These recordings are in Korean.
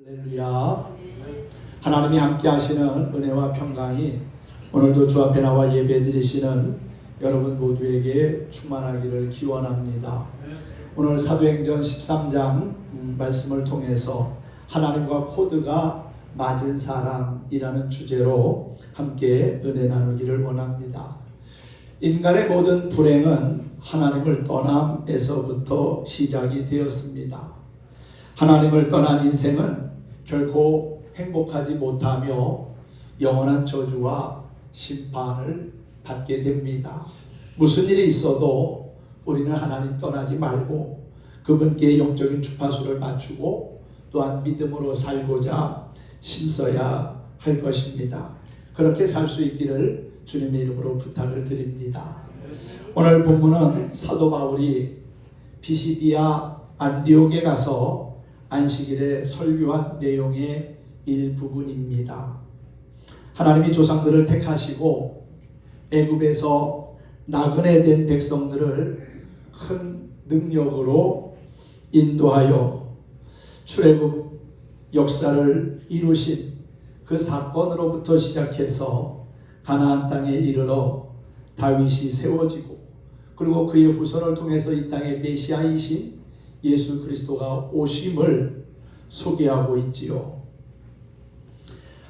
할렐루야. 하나님이 함께 하시는 은혜와 평강이 오늘도 주 앞에 나와 예배 드리시는 여러분 모두에게 충만하기를 기원합니다. 오늘 사도행전 13장 말씀을 통해서 하나님과 코드가 맞은 사람이라는 주제로 함께 은혜 나누기를 원합니다. 인간의 모든 불행은 하나님을 떠남에서부터 시작이 되었습니다. 하나님을 떠난 인생은 결코 행복하지 못하며 영원한 저주와 심판을 받게 됩니다. 무슨 일이 있어도 우리는 하나님 떠나지 말고 그분께 영적인 주파수를 맞추고 또한 믿음으로 살고자 힘써야 할 것입니다. 그렇게 살 수 있기를 주님의 이름으로 부탁을 드립니다. 오늘 본문은 사도 바울이 비시디아 안디옥에 가서 안식일에 설교한 내용의 일부분입니다. 하나님이 조상들을 택하시고 애굽에서 나그네 된 백성들을 큰 능력으로 인도하여 출애굽 역사를 이루신 그 사건으로부터 시작해서 가나안 땅에 이르러 다윗이 세워지고 그리고 그의 후손을 통해서 이 땅에 메시아이신 예수 그리스도가 오심을 소개하고 있지요.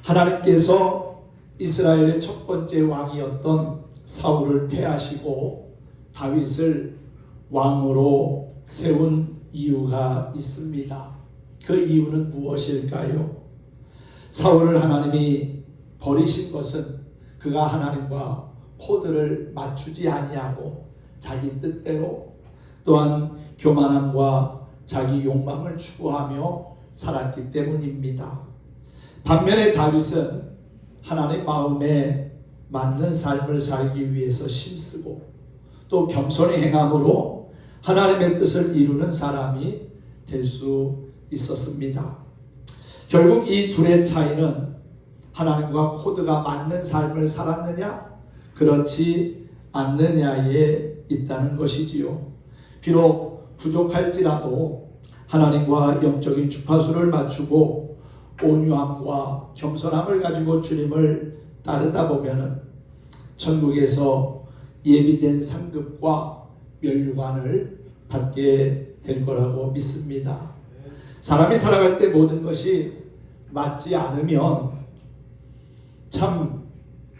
하나님께서 이스라엘의 첫 번째 왕이었던 사울을 패하시고 다윗을 왕으로 세운 이유가 있습니다. 그 이유는 무엇일까요? 사울을 하나님이 버리신 것은 그가 하나님과 코드를 맞추지 아니하고 자기 뜻대로 또한 교만함과 자기 욕망을 추구하며 살았기 때문입니다. 반면에 다윗은 하나님 마음에 맞는 삶을 살기 위해서 힘쓰고 또 겸손히 행함으로 하나님의 뜻을 이루는 사람이 될 수 있었습니다. 결국 이 둘의 차이는 하나님과 코드가 맞는 삶을 살았느냐 그렇지 않느냐에 있다는 것이지요. 비록 부족할지라도 하나님과 영적인 주파수를 맞추고 온유함과 겸손함을 가지고 주님을 따르다 보면은 천국에서 예비된 상급과 면류관을 받게 될 거라고 믿습니다. 사람이 살아갈 때 모든 것이 맞지 않으면 참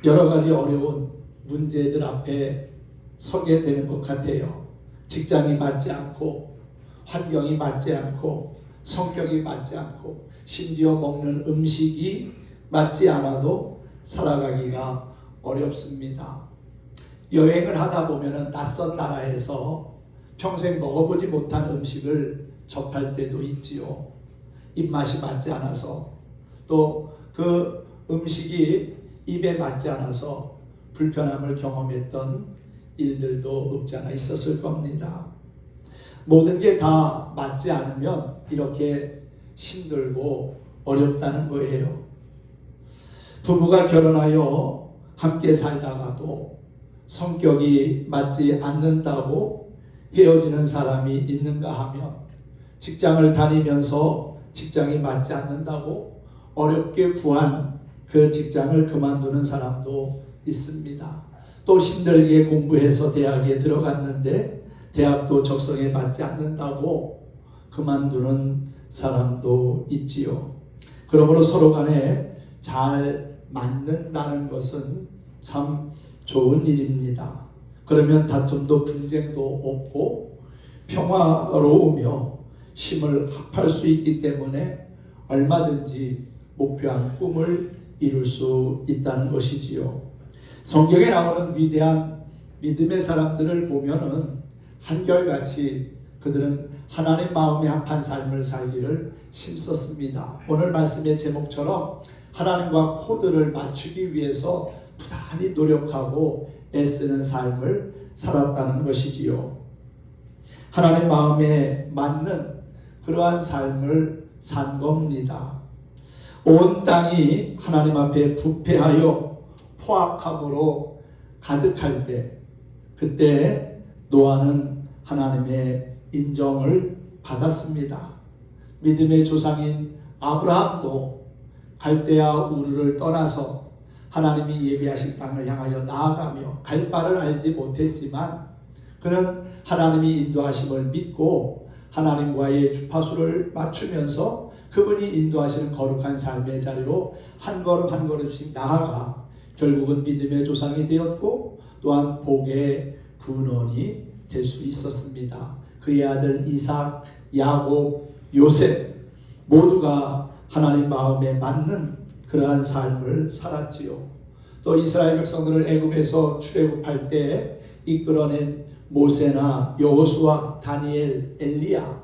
여러 가지 어려운 문제들 앞에 서게 되는 것 같아요. 직장이 맞지 않고 환경이 맞지 않고 성격이 맞지 않고 심지어 먹는 음식이 맞지 않아도 살아가기가 어렵습니다. 여행을 하다 보면 낯선 나라에서 평생 먹어보지 못한 음식을 접할 때도 있지요. 입맛이 맞지 않아서 또 그 음식이 입에 맞지 않아서 불편함을 경험했던 일들도 없지 않아 있었을 겁니다. 모든 게 다 맞지 않으면 이렇게 힘들고 어렵다는 거예요. 부부가 결혼하여 함께 살다가도 성격이 맞지 않는다고 헤어지는 사람이 있는가 하면 직장을 다니면서 직장이 맞지 않는다고 어렵게 구한 그 직장을 그만두는 사람도 있습니다. 또 힘들게 공부해서 대학에 들어갔는데 대학도 적성에 맞지 않는다고 그만두는 사람도 있지요. 그러므로 서로 간에 잘 맞는다는 것은 참 좋은 일입니다. 그러면 다툼도 분쟁도 없고 평화로우며 힘을 합할 수 있기 때문에 얼마든지 목표한 꿈을 이룰 수 있다는 것이지요. 성경에 나오는 위대한 믿음의 사람들을 보면은 한결같이 그들은 하나님 마음에 합한 삶을 살기를 힘썼습니다. 오늘 말씀의 제목처럼 하나님과 코드를 맞추기 위해서 부단히 노력하고 애쓰는 삶을 살았다는 것이지요. 하나님 마음에 맞는 그러한 삶을 산 겁니다. 온 땅이 하나님 앞에 부패하여 포악함으로 가득할 때 그때 노아는 하나님의 인정을 받았습니다. 믿음의 조상인 아브라함도 갈대아 우르를 떠나서 하나님이 예비하신 땅을 향하여 나아가며 갈 바를 알지 못했지만 그는 하나님이 인도하심을 믿고 하나님과의 주파수를 맞추면서 그분이 인도하시는 거룩한 삶의 자리로 한 걸음 한 걸음씩 나아가 결국은 믿음의 조상이 되었고 또한 복의 근원이 될 수 있었습니다. 그의 아들 이삭, 야곱, 요셉 모두가 하나님 마음에 맞는 그러한 삶을 살았지요. 또 이스라엘 백성들을 애굽에서 출애굽할 때 이끌어낸 모세나 여호수아, 다니엘, 엘리야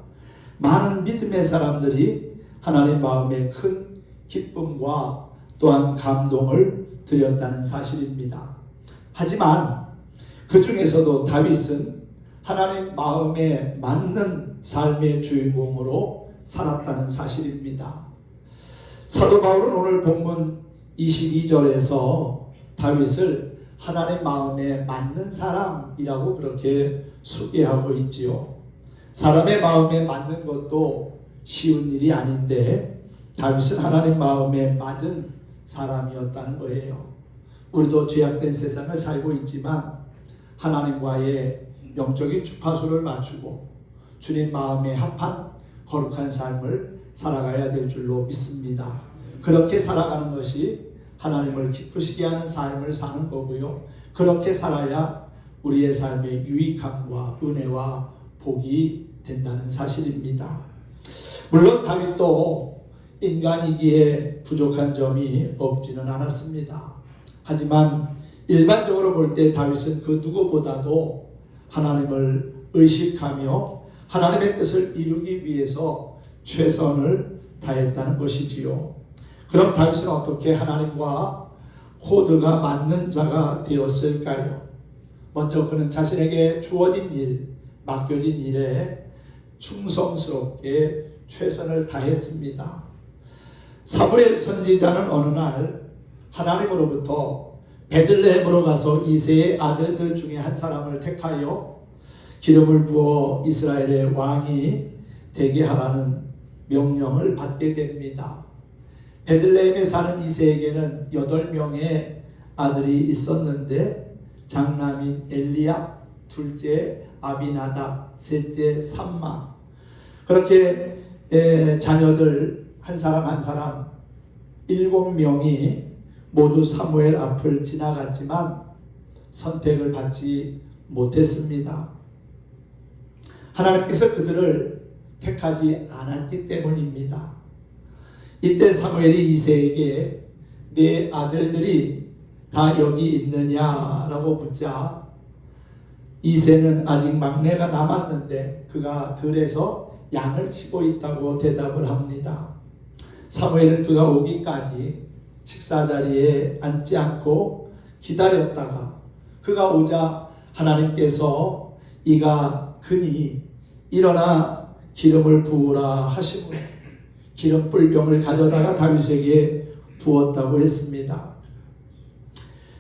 많은 믿음의 사람들이 하나님 마음에 큰 기쁨과 또한 감동을 드렸다는 사실입니다. 하지만 그 중에서도 다윗은 하나님 마음에 맞는 삶의 주인공으로 살았다는 사실입니다. 사도 바울은 오늘 본문 22절에서 다윗을 하나님 마음에 맞는 사람이라고 그렇게 소개하고 있지요. 사람의 마음에 맞는 것도 쉬운 일이 아닌데 다윗은 하나님 마음에 맞은 사람이었다는 거예요. 우리도 죄악된 세상을 살고 있지만 하나님과의 영적인 주파수를 맞추고 주님 마음에 합한 거룩한 삶을 살아가야 될 줄로 믿습니다. 그렇게 살아가는 것이 하나님을 기쁘시게 하는 삶을 사는 거고요. 그렇게 살아야 우리의 삶에 유익함과 은혜와 복이 된다는 사실입니다. 물론 다윗도 인간이기에 부족한 점이 없지는 않았습니다. 하지만 일반적으로 볼 때 다윗은 그 누구보다도 하나님을 의식하며 하나님의 뜻을 이루기 위해서 최선을 다했다는 것이지요. 그럼 다윗은 어떻게 하나님과 코드가 맞는 자가 되었을까요? 먼저 그는 자신에게 주어진 일, 맡겨진 일에 충성스럽게 최선을 다했습니다. 사무엘 선지자는 어느 날 하나님으로부터 베들레헴으로 가서 이새의 아들들 중에 한 사람을 택하여 기름을 부어 이스라엘의 왕이 되게 하라는 명령을 받게 됩니다. 베들레헴에 사는 이새에게는 8명의 아들이 있었는데 장남인 엘리압, 둘째 아비나답, 셋째 삼마 그렇게 자녀들 한 사람 한 사람 7명이 모두 사무엘 앞을 지나갔지만 선택을 받지 못했습니다. 하나님께서 그들을 택하지 않았기 때문입니다. 이때 사무엘이 이새에게 네 아들들이 다 여기 있느냐라고 묻자 이새는 아직 막내가 남았는데 그가 들에서 양을 치고 있다고 대답을 합니다. 사무엘은 그가 오기까지 식사 자리에 앉지 않고 기다렸다가 그가 오자 하나님께서 이가 그니 일어나 기름을 부으라 하시므로 기름 뿔병을 가져다가 다윗에게 부었다고 했습니다.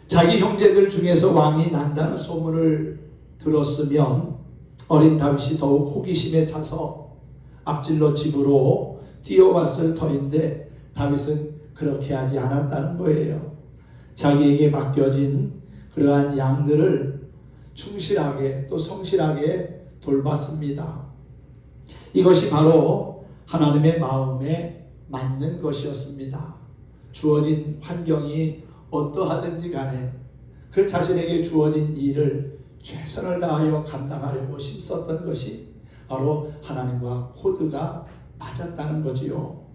자기 형제들 중에서 왕이 난다는 소문을 들었으면 어린 다윗이 더욱 호기심에 차서 앞질러 집으로 뛰어왔을 터인데 다윗은 그렇게 하지 않았다는 거예요. 자기에게 맡겨진 그러한 양들을 충실하게 또 성실하게 돌봤습니다. 이것이 바로 하나님의 마음에 맞는 것이었습니다. 주어진 환경이 어떠하든지 간에 그 자신에게 주어진 일을 최선을 다하여 감당하려고 힘썼던 것이 바로 하나님과 코드가 맞았다는 거지요.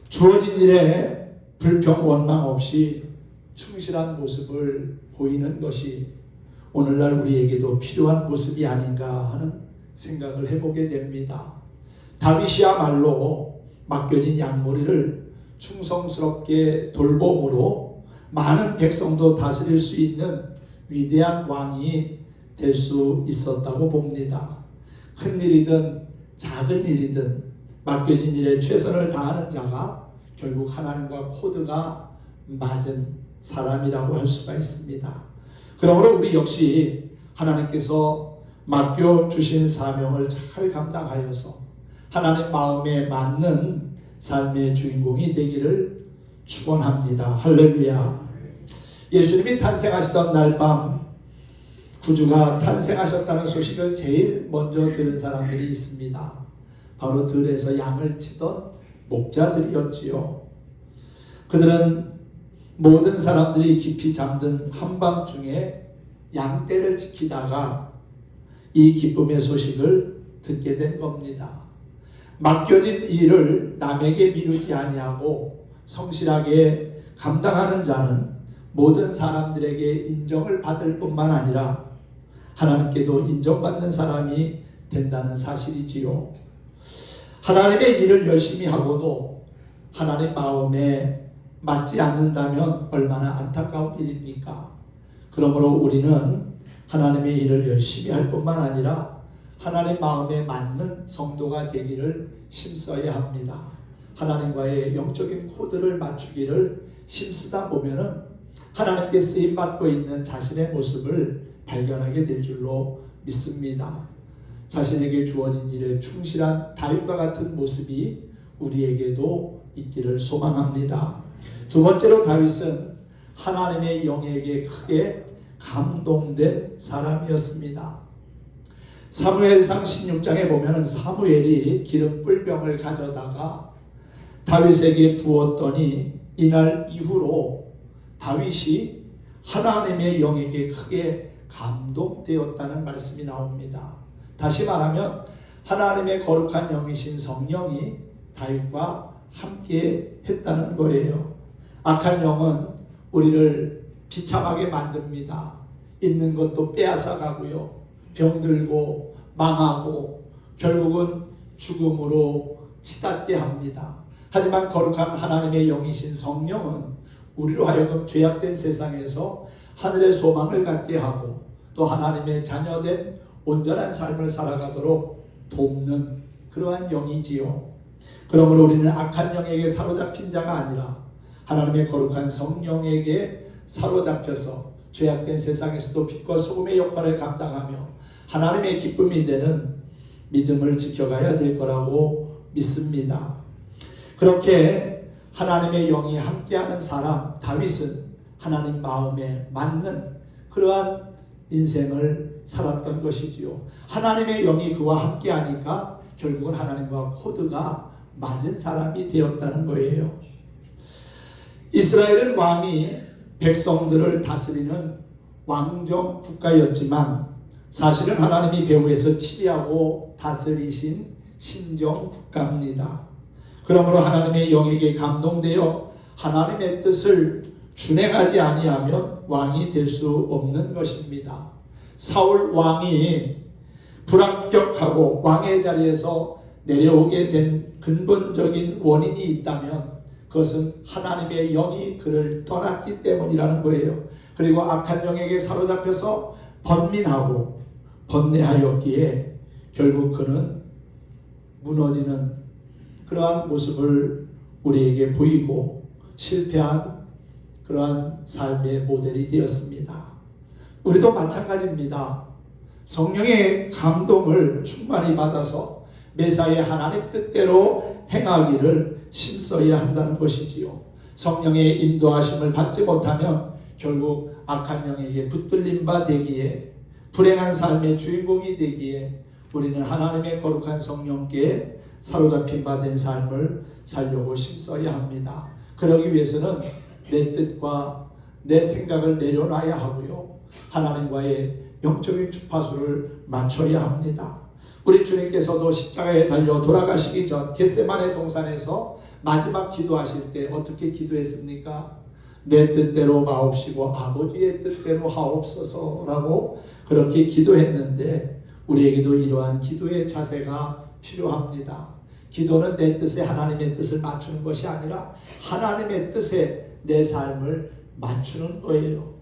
주어진 일에 불평 원망 없이 충실한 모습을 보이는 것이 오늘날 우리에게도 필요한 모습이 아닌가 하는 생각을 해보게 됩니다. 다윗이야말로 맡겨진 양무리를 충성스럽게 돌봄으로 많은 백성도 다스릴 수 있는 위대한 왕이 될 수 있었다고 봅니다. 큰 일이든 작은 일이든 맡겨진 일에 최선을 다하는 자가 결국 하나님과 코드가 맞은 사람이라고 할 수가 있습니다. 그러므로 우리 역시 하나님께서 맡겨주신 사명을 잘 감당하여서 하나님 마음에 맞는 삶의 주인공이 되기를 축원합니다. 할렐루야. 예수님이 탄생하시던 날 밤 구주가 탄생하셨다는 소식을 제일 먼저 들은 사람들이 있습니다. 바로 들에서 양을 치던 목자들이었지요. 그들은 모든 사람들이 깊이 잠든 한밤중에 양떼를 지키다가 이 기쁨의 소식을 듣게 된 겁니다. 맡겨진 일을 남에게 미루지 아니하고 성실하게 감당하는 자는 모든 사람들에게 인정을 받을 뿐만 아니라 하나님께도 인정받는 사람이 된다는 사실이지요. 하나님의 일을 열심히 하고도 하나님 마음에 맞지 않는다면 얼마나 안타까운 일입니까? 그러므로 우리는 하나님의 일을 열심히 할 뿐만 아니라 하나님 마음에 맞는 성도가 되기를 힘써야 합니다. 하나님과의 영적인 코드를 맞추기를 힘쓰다 보면은 하나님께 쓰임받고 있는 자신의 모습을 발견하게 될 줄로 믿습니다. 자신에게 주어진 일에 충실한 다윗과 같은 모습이 우리에게도 있기를 소망합니다. 두 번째로 다윗은 하나님의 영에게 크게 감동된 사람이었습니다. 사무엘상 16장에 보면 사무엘이 기름 뿔병을 가져다가 다윗에게 부었더니 이날 이후로 다윗이 하나님의 영에게 크게 감동되었다는 말씀이 나옵니다. 다시 말하면 하나님의 거룩한 영이신 성령이 다윗과 함께 했다는 거예요. 악한 영은 우리를 비참하게 만듭니다. 있는 것도 빼앗아 가고요. 병들고 망하고 결국은 죽음으로 치닫게 합니다. 하지만 거룩한 하나님의 영이신 성령은 우리로 하여금 죄악된 세상에서 하늘의 소망을 갖게 하고 또 하나님의 자녀된 온전한 삶을 살아가도록 돕는 그러한 영이지요. 그러므로 우리는 악한 영에게 사로잡힌 자가 아니라 하나님의 거룩한 성령에게 사로잡혀서 죄악된 세상에서도 빛과 소금의 역할을 감당하며 하나님의 기쁨이 되는 믿음을 지켜가야 될 거라고 믿습니다. 그렇게 하나님의 영이 함께하는 사람 다윗은 하나님 마음에 맞는 그러한 인생을 살았던 것이지요. 하나님의 영이 그와 함께하니까 결국은 하나님과 코드가 맞은 사람이 되었다는 거예요. 이스라엘은 왕이 백성들을 다스리는 왕정 국가였지만 사실은 하나님이 배후에서 치리하고 다스리신 신정 국가입니다. 그러므로 하나님의 영에게 감동되어 하나님의 뜻을 준행하지 아니하면 왕이 될 수 없는 것입니다. 사울 왕이 불합격하고 왕의 자리에서 내려오게 된 근본적인 원인이 있다면 그것은 하나님의 영이 그를 떠났기 때문이라는 거예요. 그리고 악한 영에게 사로잡혀서 번민하고 번뇌하였기에 결국 그는 무너지는 그러한 모습을 우리에게 보이고 실패한 그러한 삶의 모델이 되었습니다. 우리도 마찬가지입니다. 성령의 감동을 충만히 받아서 매사에 하나님 뜻대로 행하기를 힘써야 한다는 것이지요. 성령의 인도하심을 받지 못하면 결국 악한 영에게 붙들림 바 되기에 불행한 삶의 주인공이 되기에 우리는 하나님의 거룩한 성령께 사로잡힌 바 된 삶을 살려고 힘써야 합니다. 그러기 위해서는 내 뜻과 내 생각을 내려놔야 하고요. 하나님과의 영적인 주파수를 맞춰야 합니다. 우리 주님께서도 십자가에 달려 돌아가시기 전 겟세마네 동산에서 마지막 기도하실 때 어떻게 기도했습니까? 내 뜻대로 마옵시고 아버지의 뜻대로 하옵소서라고 그렇게 기도했는데 우리에게도 이러한 기도의 자세가 필요합니다. 기도는 내 뜻에 하나님의 뜻을 맞추는 것이 아니라 하나님의 뜻에 내 삶을 맞추는 거예요.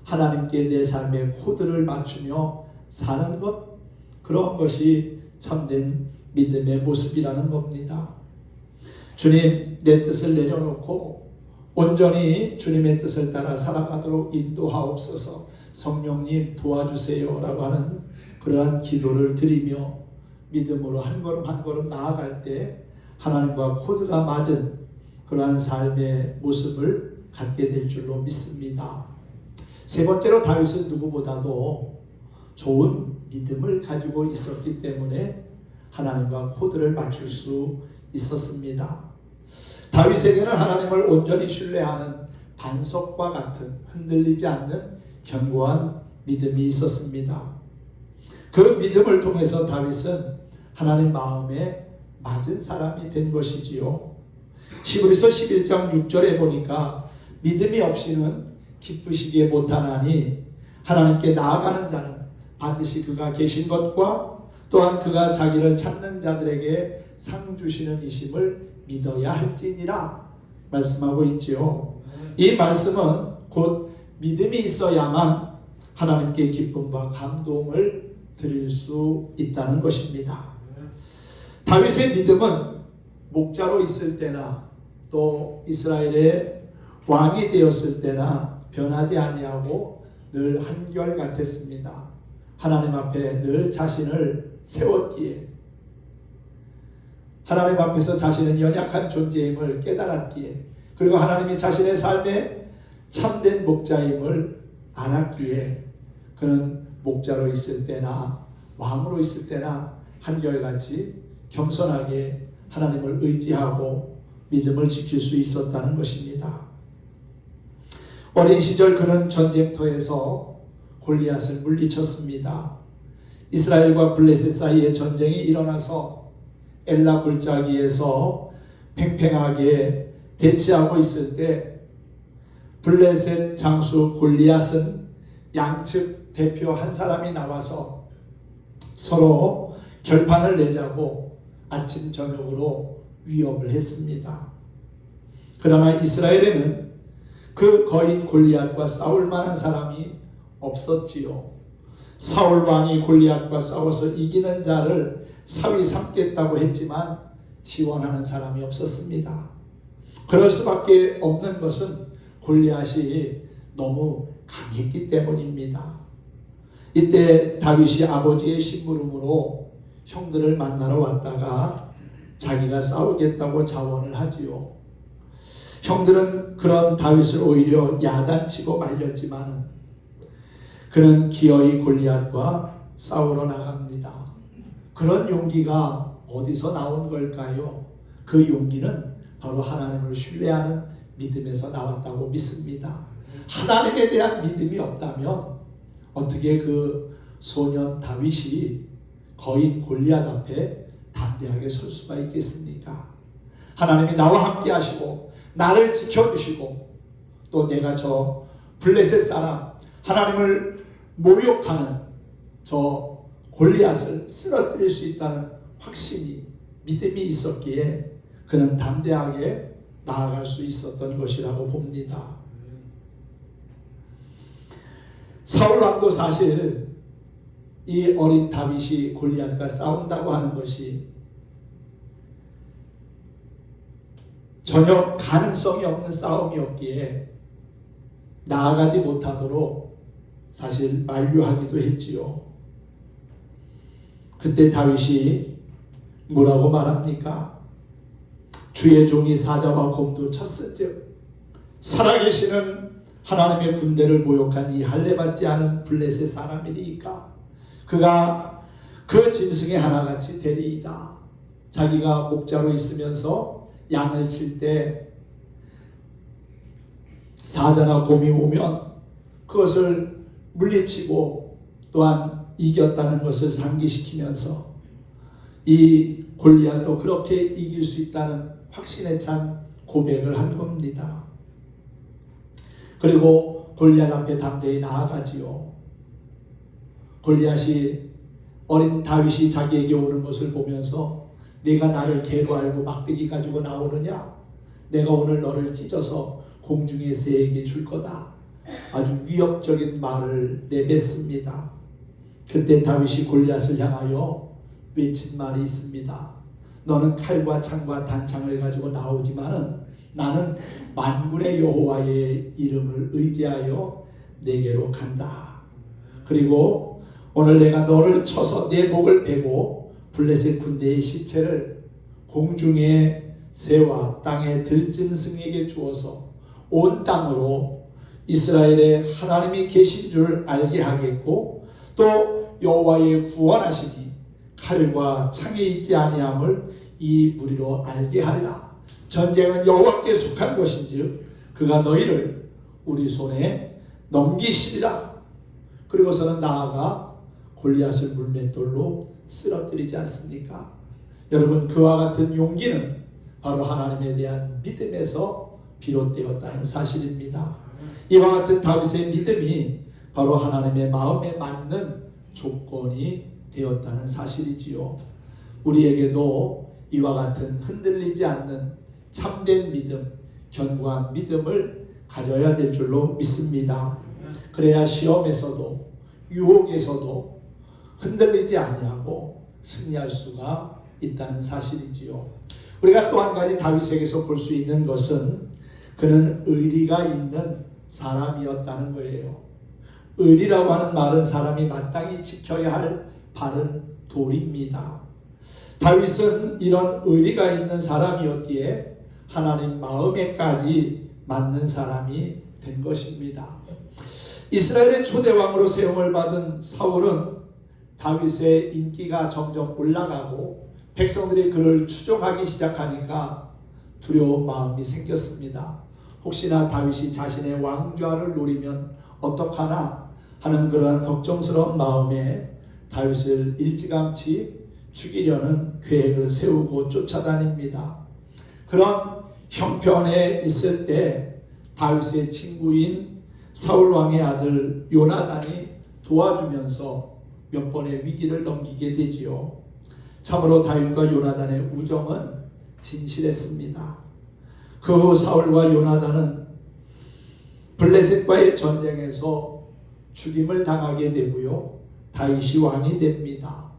하나님께 내 삶의 코드를 맞추며 사는 것, 그런 것이 참된 믿음의 모습이라는 겁니다. 주님, 내 뜻을 내려놓고 온전히 주님의 뜻을 따라 살아가도록 인도하옵소서. 성령님 도와주세요 라고 하는 그러한 기도를 드리며 믿음으로 한 걸음 한 걸음 나아갈 때 하나님과 코드가 맞은 그러한 삶의 모습을 갖게 될 줄로 믿습니다. 세 번째로 다윗은 누구보다도 좋은 믿음을 가지고 있었기 때문에 하나님과 코드를 맞출 수 있었습니다. 다윗에게는 하나님을 온전히 신뢰하는 반석과 같은 흔들리지 않는 견고한 믿음이 있었습니다. 그 믿음을 통해서 다윗은 하나님 마음에 맞은 사람이 된 것이지요. 히브리서 11장 6절에 보니까 믿음이 없이는 기쁘시게 못하나니 하나님께 나아가는 자는 반드시 그가 계신 것과 또한 그가 자기를 찾는 자들에게 상 주시는 이심을 믿어야 할지니라 말씀하고 있지요. 이 말씀은 곧 믿음이 있어야만 하나님께 기쁨과 감동을 드릴 수 있다는 것입니다. 다윗의 믿음은 목자로 있을 때나 또 이스라엘의 왕이 되었을 때나 변하지 아니하고 늘 한결같았습니다. 하나님 앞에 늘 자신을 세웠기에, 하나님 앞에서 자신은 연약한 존재임을 깨달았기에, 그리고 하나님이 자신의 삶에 참된 목자임을 알았기에 그는 목자로 있을 때나 왕으로 있을 때나 한결같이 겸손하게 하나님을 의지하고 믿음을 지킬 수 있었다는 것입니다. 어린 시절 그는 전쟁터에서 골리앗을 물리쳤습니다. 이스라엘과 블레셋 사이에 전쟁이 일어나서 엘라 골짜기에서 팽팽하게 대치하고 있을 때 블레셋 장수 골리앗은 양측 대표 한 사람이 나와서 서로 결판을 내자고 아침 저녁으로 위협을 했습니다. 그러나 이스라엘에는 그 거인 골리앗과 싸울 만한 사람이 없었지요. 사울 왕이 골리앗과 싸워서 이기는 자를 사위 삼겠다고 했지만 지원하는 사람이 없었습니다. 그럴 수밖에 없는 것은 골리앗이 너무 강했기 때문입니다. 이때 다윗이 아버지의 심부름으로 형들을 만나러 왔다가 자기가 싸우겠다고 자원을 하지요. 형들은 그런 다윗을 오히려 야단치고 말렸지만 그는 기어이 골리앗과 싸우러 나갑니다. 그런 용기가 어디서 나온 걸까요? 그 용기는 바로 하나님을 신뢰하는 믿음에서 나왔다고 믿습니다. 하나님에 대한 믿음이 없다면 어떻게 그 소년 다윗이 거인 골리앗 앞에 담대하게 설 수가 있겠습니까? 하나님이 나와 함께 하시고 나를 지켜주시고 또 내가 저 블레셋 사람 하나님을 모욕하는 저 골리앗을 쓰러뜨릴 수 있다는 확신이 믿음이 있었기에 그는 담대하게 나아갈 수 있었던 것이라고 봅니다. 사울 왕도 사실 이 어린 다윗이 골리앗과 싸운다고 하는 것이 전혀 가능성이 없는 싸움이었기에 나아가지 못하도록 사실 만류하기도 했지요. 그때 다윗이 뭐라고 말합니까? 주의 종이 사자와 곰도 쳤은즉 살아계시는 하나님의 군대를 모욕한 이 할례받지 않은 블레셋 사람이니까 그가 그 짐승의 하나같이 되리이다. 자기가 목자로 있으면서 양을 칠 때 사자나 곰이 오면 그것을 물리치고 또한 이겼다는 것을 상기시키면서 이 골리앗도 그렇게 이길 수 있다는 확신에 찬 고백을 한 겁니다. 그리고 골리앗 앞에 담대히 나아가지요. 골리앗이 어린 다윗이 자기에게 오는 것을 보면서 네가 나를 개로 알고 막대기 가지고 나오느냐? 내가 오늘 너를 찢어서 공중의 새에게 줄 거다. 아주 위협적인 말을 내뱉습니다. 그때 다윗이 골리앗을 향하여 외친 말이 있습니다. 너는 칼과 창과 단창을 가지고 나오지만은 나는 만군의 여호와의 이름을 의지하여 내게로 간다. 그리고 오늘 내가 너를 쳐서 내 목을 베고 블레셋 군대의 시체를 공중의 새와 땅의 들짐승에게 주어서 온 땅으로 이스라엘의 하나님이 계신 줄 알게 하겠고, 또 여호와의 구원하심이 칼과 창에 있지 아니함을 이 무리로 알게 하리라. 전쟁은 여호와께 속한 것인즉 그가 너희를 우리 손에 넘기시리라. 그리고서는 나아가 골리앗을 물맷돌로 쓰러뜨리지 않습니까? 여러분, 그와 같은 용기는 바로 하나님에 대한 믿음에서 비롯되었다는 사실입니다. 이와 같은 다윗의 믿음이 바로 하나님의 마음에 맞는 조건이 되었다는 사실이지요. 우리에게도 이와 같은 흔들리지 않는 참된 믿음, 견고한 믿음을 가져야 될 줄로 믿습니다. 그래야 시험에서도 유혹에서도 흔들리지 아니하고 승리할 수가 있다는 사실이지요. 우리가 또 한 가지 다윗에게서 볼 수 있는 것은 그는 의리가 있는 사람이었다는 거예요. 의리라고 하는 말은 사람이 마땅히 지켜야 할 바른 도리입니다. 다윗은 이런 의리가 있는 사람이었기에 하나님 마음에까지 맞는 사람이 된 것입니다. 이스라엘의 초대왕으로 세움을 받은 사울은 다윗의 인기가 점점 올라가고 백성들이 그를 추종하기 시작하니까 두려운 마음이 생겼습니다. 혹시나 다윗이 자신의 왕좌를 노리면 어떡하나 하는 그러한 걱정스러운 마음에 다윗을 일찌감치 죽이려는 계획을 세우고 쫓아다닙니다. 그런 형편에 있을 때 다윗의 친구인 사울왕의 아들 요나단이 도와주면서 몇 번의 위기를 넘기게 되지요. 참으로 다윗과 요나단의 우정은 진실했습니다. 그 후 사울과 요나단은 블레셋과의 전쟁에서 죽임을 당하게 되고요. 다윗이 왕이 됩니다.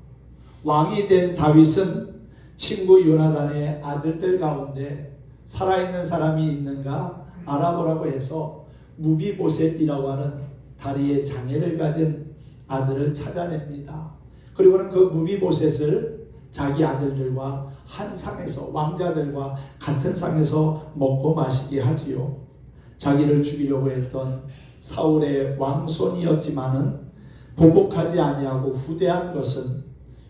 왕이 된 다윗은 친구 요나단의 아들들 가운데 살아있는 사람이 있는가 알아보라고 해서 무비보셋이라고 하는 다리에 장애를 가진 아들을 찾아냅니다. 그리고는 그 무비보셋을 자기 아들들과 한 상에서, 왕자들과 같은 상에서 먹고 마시게 하지요. 자기를 죽이려고 했던 사울의 왕손이었지만은 보복하지 아니하고 후대한 것은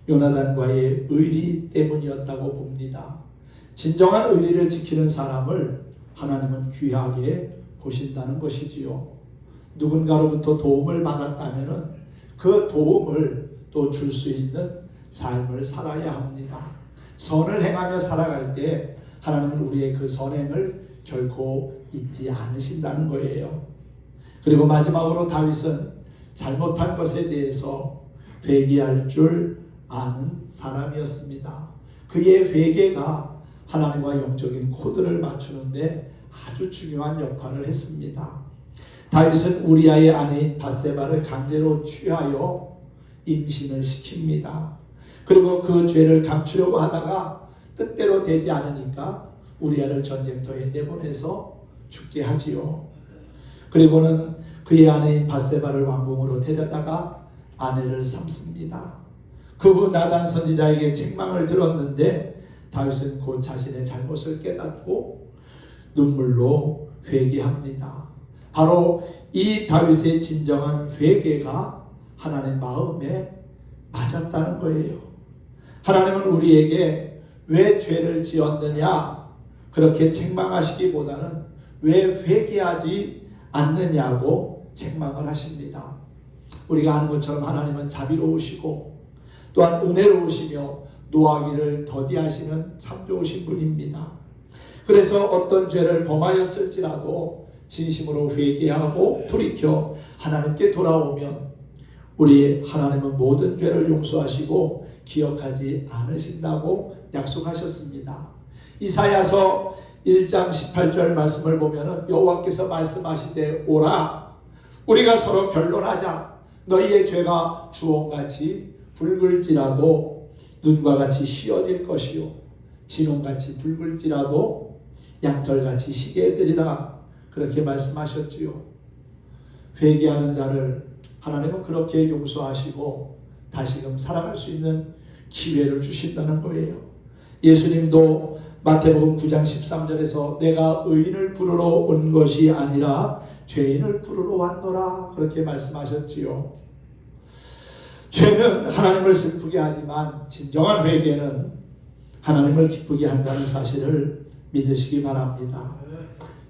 요나단과의 의리 때문이었다고 봅니다. 진정한 의리를 지키는 사람을 하나님은 귀하게 보신다는 것이지요. 누군가로부터 도움을 받았다면 그 도움을 또 줄 수 있는 삶을 살아야 합니다. 선을 행하며 살아갈 때 하나님은 우리의 그 선행을 결코 잊지 않으신다는 거예요. 그리고 마지막으로 다윗은 잘못한 것에 대해서 회개할 줄 아는 사람이었습니다. 그의 회개가 하나님과 영적인 코드를 맞추는데 아주 중요한 역할을 했습니다. 다윗은 우리아의 아내인 밧세바를 강제로 취하여 임신을 시킵니다. 그리고 그 죄를 감추려고 하다가 뜻대로 되지 않으니까 우리아를 전쟁터에 내보내서 죽게 하지요. 그리고는 그의 아내인 밧세바를 왕궁으로 데려다가 아내를 삼습니다. 그 후 나단 선지자에게 책망을 들었는데 다윗은 곧 자신의 잘못을 깨닫고 눈물로 회개합니다. 바로 이 다윗의 진정한 회개가 하나님의 마음에 맞았다는 거예요. 하나님은 우리에게 왜 죄를 지었느냐 그렇게 책망하시기보다는 왜 회개하지 않느냐고 책망을 하십니다. 우리가 아는 것처럼 하나님은 자비로우시고 또한 은혜로우시며 노하기를 더디하시는 참 좋으신 분입니다. 그래서 어떤 죄를 범하였을지라도 진심으로 회개하고 돌이켜 하나님께 돌아오면 우리 하나님은 모든 죄를 용서하시고 기억하지 않으신다고 약속하셨습니다. 이사야서 1장 18절 말씀을 보면 여호와께서 말씀하시되 오라 우리가 서로 변론하자. 너희의 죄가 주홍같이 붉을지라도 눈과 같이 휘어질 것이요 진홍같이 붉을지라도 양털같이 희게 되리라. 그렇게 말씀하셨지요. 회개하는 자를 하나님은 그렇게 용서하시고 다시금 살아갈 수 있는 기회를 주신다는 거예요. 예수님도 마태복음 9장 13절에서 내가 의인을 부르러 온 것이 아니라 죄인을 부르러 왔노라 그렇게 말씀하셨지요. 죄는 하나님을 슬프게 하지만 진정한 회개는 하나님을 기쁘게 한다는 사실을 믿으시기 바랍니다.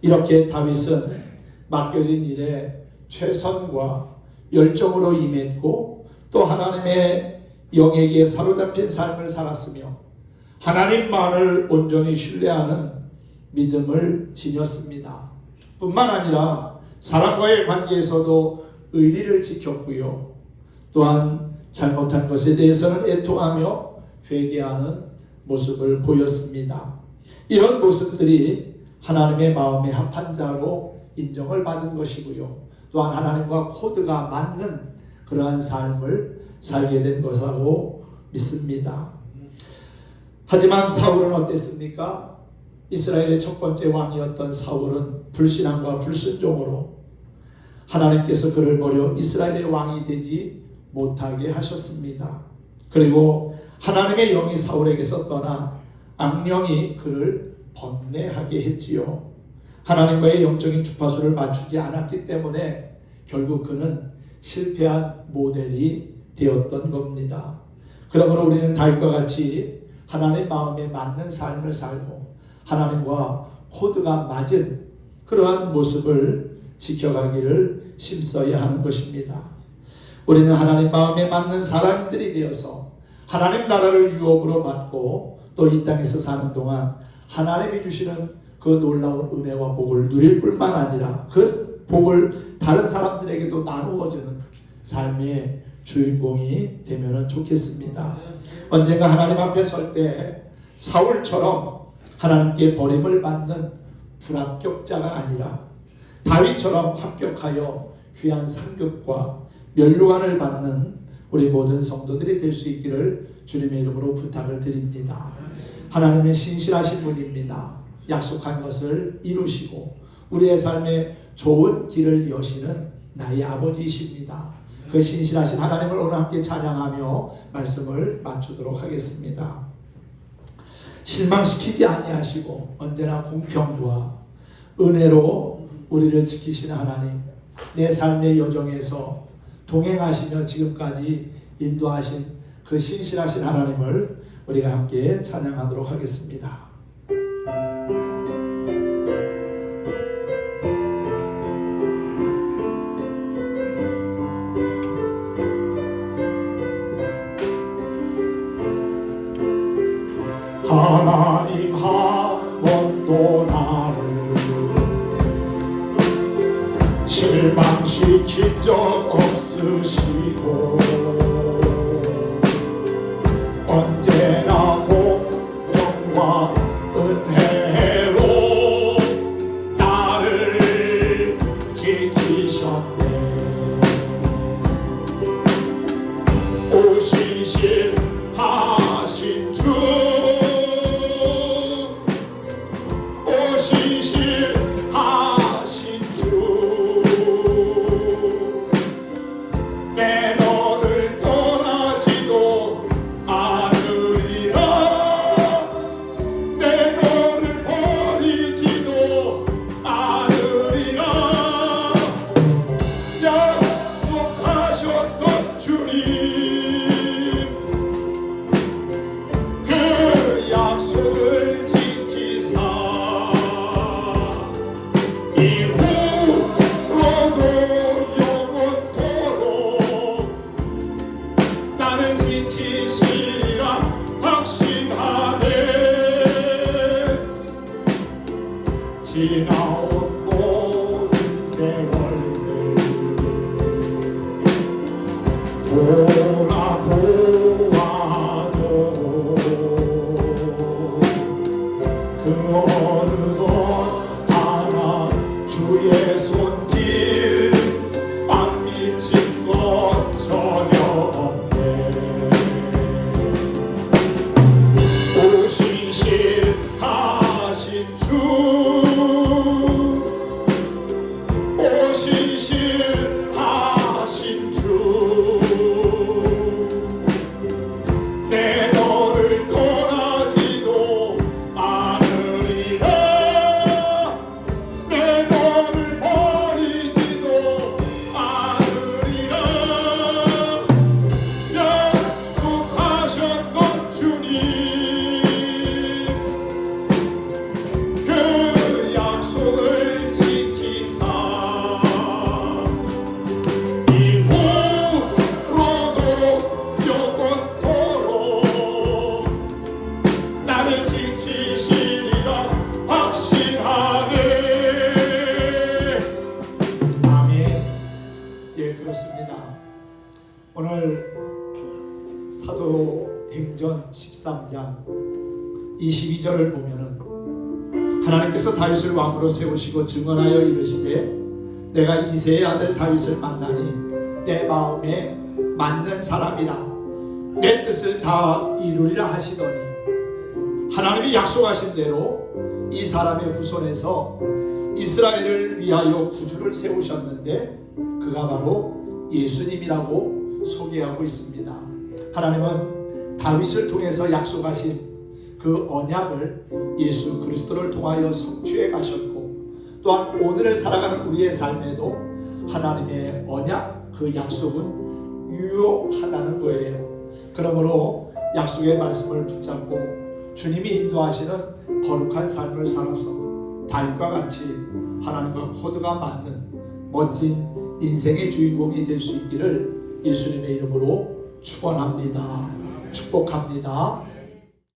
이렇게 다윗은 맡겨진 일에 최선과 열정으로 임했고 또 하나님의 영에게 사로잡힌 삶을 살았으며 하나님만을 온전히 신뢰하는 믿음을 지녔습니다. 뿐만 아니라 사람과의 관계에서도 의리를 지켰고요. 또한 잘못한 것에 대해서는 애통하며 회개하는 모습을 보였습니다. 이런 모습들이 하나님의 마음에 합한 자로 인정을 받은 것이고요. 또한 하나님과 코드가 맞는 그러한 삶을 살게 된 것이라고 믿습니다. 하지만 사울은 어땠습니까? 이스라엘의 첫 번째 왕이었던 사울은 불신앙과 불순종으로 하나님께서 그를 버려 이스라엘의 왕이 되지 못하게 하셨습니다. 그리고 하나님의 영이 사울에게서 떠나 악령이 그를 번뇌하게 했지요. 하나님과의 영적인 주파수를 맞추지 않았기 때문에 결국 그는 실패한 모델이 되었던 겁니다. 그러므로 우리는 다윗과 같이 하나님 마음에 맞는 삶을 살고 하나님과 코드가 맞은 그러한 모습을 지켜가기를 힘써야 하는 것입니다. 우리는 하나님 마음에 맞는 사람들이 되어서 하나님 나라를 유업으로 받고 또 이 땅에서 사는 동안 하나님이 주시는 그 놀라운 은혜와 복을 누릴 뿐만 아니라 그 복을 다른 사람들에게도 나누어주는 삶의 주인공이 되면 좋겠습니다. 언젠가 하나님 앞에 설 때 사울처럼 하나님께 버림을 받는 불합격자가 아니라 다윗처럼 합격하여 귀한 상급과 면류관을 받는 우리 모든 성도들이 될 수 있기를 주님의 이름으로 부탁을 드립니다. 하나님의 신실하신 분입니다. 약속한 것을 이루시고 우리의 삶에 좋은 길을 여시는 나의 아버지이십니다. 그 신실하신 하나님을 오늘 함께 찬양하며 말씀을 마치도록 하겠습니다. 실망시키지 아니하시고 언제나 공평과 은혜로 우리를 지키시는 하나님, 내 삶의 여정에서 동행하시며 지금까지 인도하신 그 신실하신 하나님을 우리가 함께 찬양하도록 하겠습니다. 하나님 한 번도 나를 실망시킨 적 없으시고 언제나 공평과 은혜로 나를 지키셨네. 오신 신하신 주 지나온 모든 세월들 돌아보아도 그 어느 것 하나 주의 손길 안 미친 것 전혀 없네. 오신 신하신 주 신실하신 주 내 13장 22절을 보면은 하나님께서 다윗을 왕으로 세우시고 증언하여 이르시되 내가 이새의 아들 다윗을 만나니 내 마음에 맞는 사람이라 내 뜻을 다 이루리라 하시더니 하나님이 약속하신 대로 이 사람의 후손에서 이스라엘을 위하여 구주를 세우셨는데 그가 바로 예수님이라고 소개하고 있습니다. 하나님은 다윗을 통해서 약속하신 그 언약을 예수 그리스도를 통하여 성취해 가셨고 또한 오늘을 살아가는 우리의 삶에도 하나님의 언약 그 약속은 유효하다는 거예요. 그러므로 약속의 말씀을 붙잡고 주님이 인도하시는 거룩한 삶을 살아서 다윗과 같이 하나님과 코드가 맞는 멋진 인생의 주인공이 될 수 있기를 예수님의 이름으로 축원합니다. 축복합니다.